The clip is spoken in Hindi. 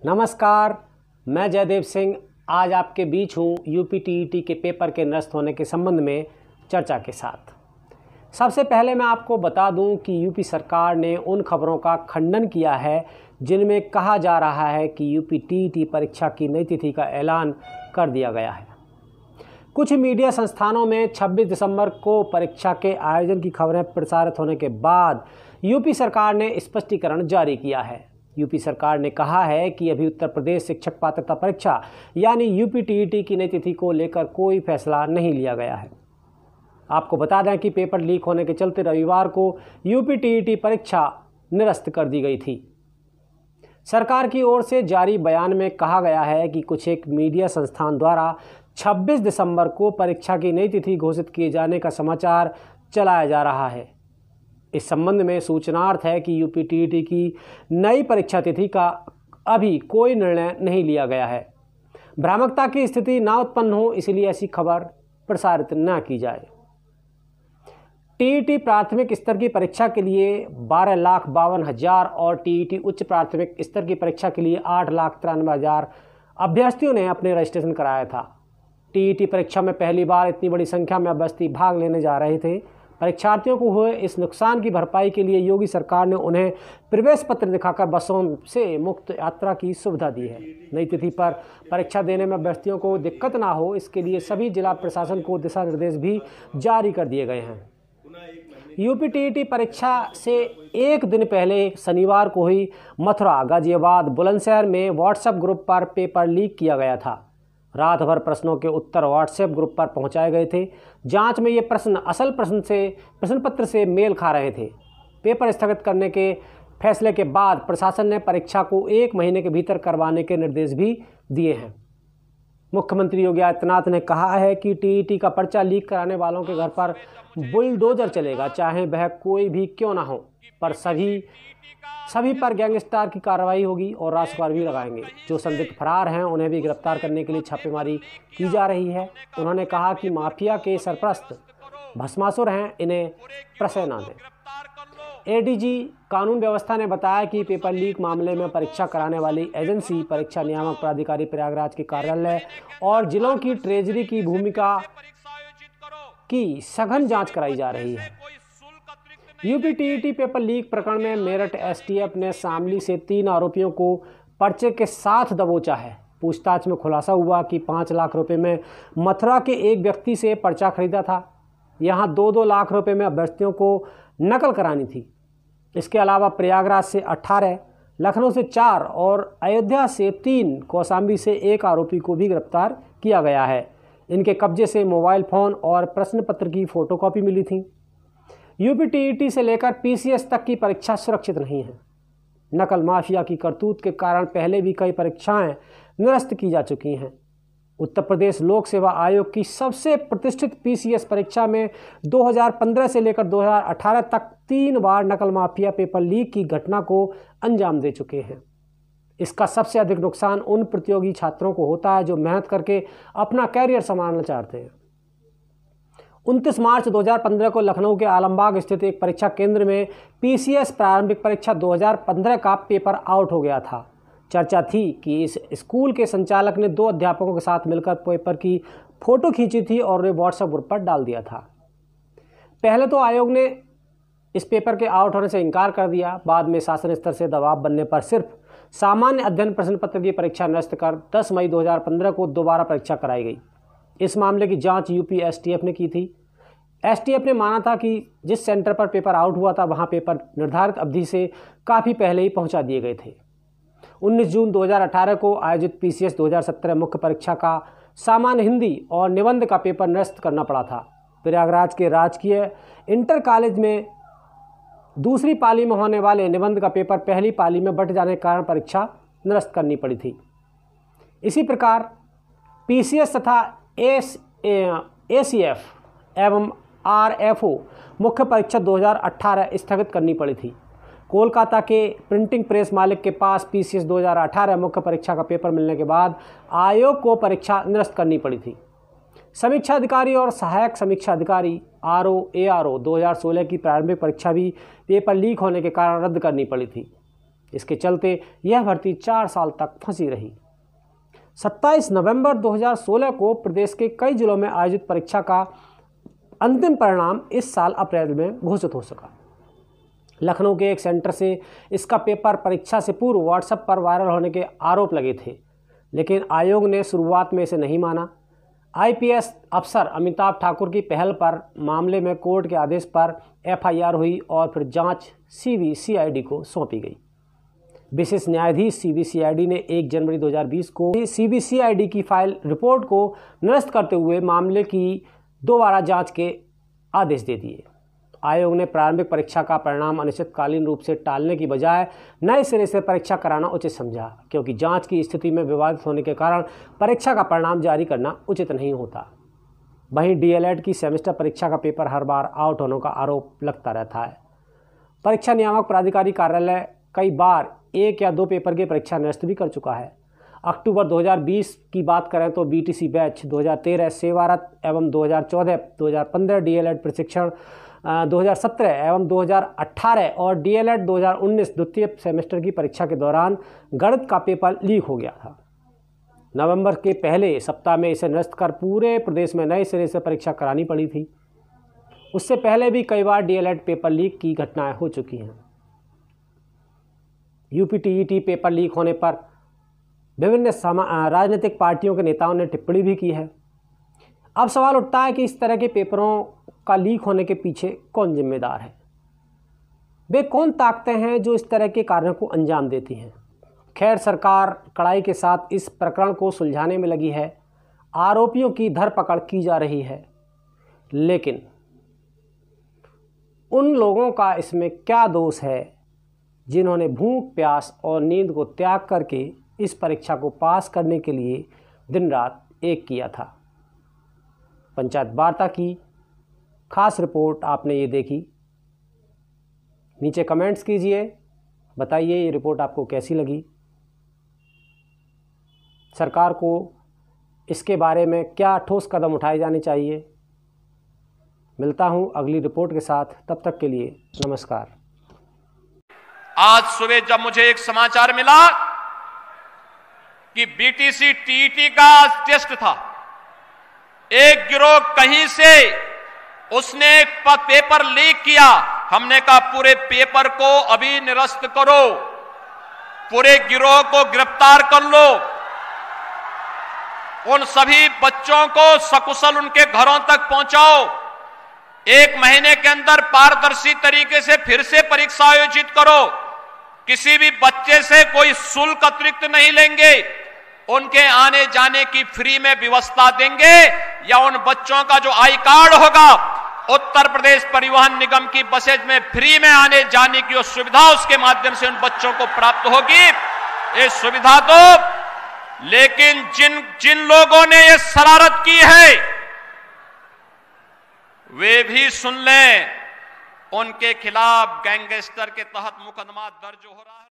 नमस्कार, मैं जयदेव सिंह आज आपके बीच हूँ यूपी टीईटी के पेपर के निरस्त होने के संबंध में चर्चा के साथ। सबसे पहले मैं आपको बता दूं कि यूपी सरकार ने उन खबरों का खंडन किया है जिनमें कहा जा रहा है कि यूपी टीईटी परीक्षा की नई तिथि का ऐलान कर दिया गया है। कुछ मीडिया संस्थानों में 26 दिसंबर को परीक्षा के आयोजन की खबरें प्रसारित होने के बाद यूपी सरकार ने स्पष्टीकरण जारी किया है। यूपी सरकार ने कहा है कि अभी उत्तर प्रदेश शिक्षक पात्रता परीक्षा यानी यूपी टीईटी की नई तिथि को लेकर कोई फैसला नहीं लिया गया है। आपको बता दें कि पेपर लीक होने के चलते रविवार को यूपी टीईटी परीक्षा निरस्त कर दी गई थी। सरकार की ओर से जारी बयान में कहा गया है कि कुछ एक मीडिया संस्थान द्वारा 26 दिसंबर को परीक्षा की नई तिथि घोषित किए जाने का समाचार चलाया जा रहा है। इस संबंध में सूचनार्थ है कि यूपी टीईटी की नई परीक्षा तिथि का अभी कोई निर्णय नहीं लिया गया है। भ्रामकता की स्थिति न उत्पन्न हो इसलिए ऐसी खबर प्रसारित न की जाए। टीईटी प्राथमिक स्तर की परीक्षा के लिए 12,52,000 और टीईटी उच्च प्राथमिक स्तर की परीक्षा के लिए 8,93,000 अभ्यर्थियों ने अपने रजिस्ट्रेशन कराया था। टीईटी परीक्षा में पहली बार इतनी बड़ी संख्या में अभ्यर्थी भाग लेने जा रहे थे। परीक्षार्थियों को हुए इस नुकसान की भरपाई के लिए योगी सरकार ने उन्हें प्रवेश पत्र दिखाकर बसों से मुक्त यात्रा की सुविधा दी है। नई तिथि पर परीक्षा देने में अभ्यर्थियों को दिक्कत ना हो इसके लिए सभी जिला प्रशासन को दिशा निर्देश भी जारी कर दिए गए हैं। यूपी टीईटी परीक्षा से एक दिन पहले शनिवार को ही मथुरा, गाजियाबाद, बुलंदशहर में व्हाट्सएप ग्रुप पर पेपर लीक किया गया था। रात भर प्रश्नों के उत्तर व्हाट्सएप ग्रुप पर पहुंचाए गए थे। जांच में ये प्रश्न असल प्रश्न पत्र से मेल खा रहे थे। पेपर स्थगित करने के फैसले के बाद प्रशासन ने परीक्षा को 1 महीने के भीतर करवाने के निर्देश भी दिए हैं। मुख्यमंत्री योगी आदित्यनाथ ने कहा है कि टीईटी का पर्चा लीक कराने वालों के घर पर बुलडोजर चलेगा, चाहे वह कोई भी क्यों ना हो, पर सभी पर गैंगस्टर की कार्रवाई होगी और रासुका भी लगाएंगे। जो संदिग्ध फरार हैं उन्हें भी गिरफ्तार करने के लिए छापेमारी की जा रही है। उन्होंने कहा कि माफिया के सरपरस्त भस्मासुर हैं, इन्हें प्रश्रय न दें। एडीजी कानून व्यवस्था ने बताया कि पेपर लीक मामले में परीक्षा कराने वाली एजेंसी परीक्षा नियामक प्राधिकारी प्रयागराज के कार्यालय और जिलों की ट्रेजरी की भूमिका की सघन जांच कराई जा रही है। यूपी टीईटी पेपर लीक प्रकरण में मेरठ एसटीएफ ने शामली से 3 आरोपियों को पर्चे के साथ दबोचा है। पूछताछ में खुलासा हुआ कि 5 लाख रुपए में मथुरा के एक व्यक्ति से पर्चा खरीदा था। यहां 2-2 लाख रुपए में अभ्यर्थियों को नकल करानी थी। इसके अलावा प्रयागराज से 18, लखनऊ से 4 और अयोध्या से 3, कौशाम्बी से 1 आरोपी को भी गिरफ्तार किया गया है। इनके कब्जे से मोबाइल फ़ोन और प्रश्न पत्र की फ़ोटोकॉपी मिली थी। यूपी टीईटी से लेकर पीसीएस तक की परीक्षा सुरक्षित नहीं है। नकल माफिया की करतूत के कारण पहले भी कई परीक्षाएं निरस्त की जा चुकी हैं। उत्तर प्रदेश लोक सेवा आयोग की सबसे प्रतिष्ठित पीसीएस परीक्षा में 2015 से लेकर 2018 तक 3 बार नकल माफिया पेपर लीक की घटना को अंजाम दे चुके हैं। इसका सबसे अधिक नुकसान उन प्रतियोगी छात्रों को होता है जो मेहनत करके अपना कैरियर संभालना चाहते हैं। 29 मार्च 2015 को लखनऊ के आलमबाग स्थित एक परीक्षा केंद्र में पीसीएस प्रारंभिक परीक्षा 2015 का पेपर आउट हो गया था। चर्चा थी कि इस स्कूल के संचालक ने 2 अध्यापकों के साथ मिलकर पेपर की फ़ोटो खींची थी और वे व्हाट्सएप ग्रुप पर डाल दिया था। पहले तो आयोग ने इस पेपर के आउट होने से इनकार कर दिया। बाद में शासन स्तर से दबाव बनने पर सिर्फ सामान्य अध्ययन प्रश्न पत्र की परीक्षा निरस्त कर 10 मई 2015 को दोबारा परीक्षा कराई गई। इस मामले की जांच यूपी एसटीएफ ने की थी। एसटीएफ ने माना था कि जिस सेंटर पर पेपर आउट हुआ था वहां पेपर निर्धारित अवधि से काफ़ी पहले ही पहुंचा दिए गए थे। 19 जून 2018 को आयोजित पीसीएस 2017 मुख्य परीक्षा का सामान्य हिंदी और निबंध का पेपर निरस्त करना पड़ा था। प्रयागराज के राजकीय इंटर कॉलेज में दूसरी पाली में होने वाले निबंध का पेपर पहली पाली में बंट जाने के कारण परीक्षा निरस्त करनी पड़ी थी। इसी प्रकार पीसीएस तथा एसीएफ एवं आरएफओ मुख्य परीक्षा 2018 स्थगित करनी पड़ी थी। कोलकाता के प्रिंटिंग प्रेस मालिक के पास पीसीएस 2018 मुख्य परीक्षा का पेपर मिलने के बाद आयोग को परीक्षा निरस्त करनी पड़ी थी। समीक्षा अधिकारी और सहायक समीक्षा अधिकारी आरओ 2016 की प्रारंभिक परीक्षा भी पेपर लीक होने के कारण रद्द करनी पड़ी थी। इसके चलते यह भर्ती 4 साल तक फंसी रही। 27 नवंबर 2016 को प्रदेश के कई जिलों में आयोजित परीक्षा का अंतिम परिणाम इस साल अप्रैल में घोषित हो सका। लखनऊ के एक सेंटर से इसका पेपर परीक्षा से पूर्व व्हाट्सएप पर वायरल होने के आरोप लगे थे, लेकिन आयोग ने शुरुआत में इसे नहीं माना। आईपीएस अफसर अमिताभ ठाकुर की पहल पर मामले में कोर्ट के आदेश पर एफआईआर हुई और फिर जांच सीबीसीआईडी को सौंपी गई। विशेष न्यायाधीश सीबीसीआईडी ने 1 जनवरी 2020 को सीबीसीआईडी की फाइल रिपोर्ट को निरस्त करते हुए मामले की दोबारा जांच के आदेश दे दिए। आयोग ने प्रारंभिक परीक्षा का परिणाम अनिश्चितकालीन रूप से टालने की बजाय नए सिरे से परीक्षा कराना उचित समझा, क्योंकि जांच की स्थिति में विवादित होने के कारण परीक्षा का परिणाम जारी करना उचित नहीं होता। वहीं डीएलएड की सेमेस्टर परीक्षा का पेपर हर बार आउट होने का आरोप लगता रहता है। परीक्षा नियामक प्राधिकारी कार्यालय कई बार 1 या 2 पेपर की परीक्षा निरस्त भी कर चुका है। अक्टूबर 2020 की बात करें तो बीटीसी बैच 2013 सेवारत एवं 2014-2015 डीएलएड प्रशिक्षण 2017 एवं 2018 और डीएलएड 2019 द्वितीय सेमेस्टर की परीक्षा के दौरान गणित का पेपर लीक हो गया था। नवंबर के पहले सप्ताह में इसे निरस्त कर पूरे प्रदेश में नए सिरे से परीक्षा करानी पड़ी थी। उससे पहले भी कई बार डीएलएड पेपर लीक की घटनाएं हो चुकी हैं। यूपीटीईटी पेपर लीक होने पर विभिन्न राजनीतिक पार्टियों के नेताओं ने टिप्पणी भी की है। अब सवाल उठता है कि इस तरह के पेपरों का लीक होने के पीछे कौन जिम्मेदार है? वे कौन ताकतें हैं जो इस तरह के कार्यों को अंजाम देती हैं? खैर, सरकार कड़ाई के साथ इस प्रकरण को सुलझाने में लगी है। आरोपियों की धरपकड़ की जा रही है, लेकिन उन लोगों का इसमें क्या दोष है जिन्होंने भूख, प्यास और नींद को त्याग करके इस परीक्षा को पास करने के लिए दिन रात एक किया था। पंचायत वार्ता की खास रिपोर्ट आपने ये देखी। नीचे कमेंट्स कीजिए, बताइए ये रिपोर्ट आपको कैसी लगी। सरकार को इसके बारे में क्या ठोस कदम उठाए जाने चाहिए। मिलता हूं अगली रिपोर्ट के साथ, तब तक के लिए नमस्कार। आज सुबह जब मुझे एक समाचार मिला कि बीटीसी टीईटी का टेस्ट था, एक गिरोह कहीं से उसने पेपर लीक किया, हमने कहा पूरे पेपर को अभी निरस्त करो, पूरे गिरोह को गिरफ्तार कर लो, उन सभी बच्चों को सकुशल उनके घरों तक पहुंचाओ, 1 महीने के अंदर पारदर्शी तरीके से फिर से परीक्षा आयोजित करो, किसी भी बच्चे से कोई शुल्क अतिरिक्त नहीं लेंगे, उनके आने जाने की फ्री में व्यवस्था देंगे, या उन बच्चों का जो आई कार्ड होगा उत्तर प्रदेश परिवहन निगम की बसेज में फ्री में आने जाने की सुविधा उसके माध्यम से उन बच्चों को प्राप्त होगी। ये सुविधा तो, लेकिन जिन लोगों ने ये शरारत की है वे भी सुन लें, उनके खिलाफ गैंगस्टर के तहत मुकदमा दर्ज हो रहा है।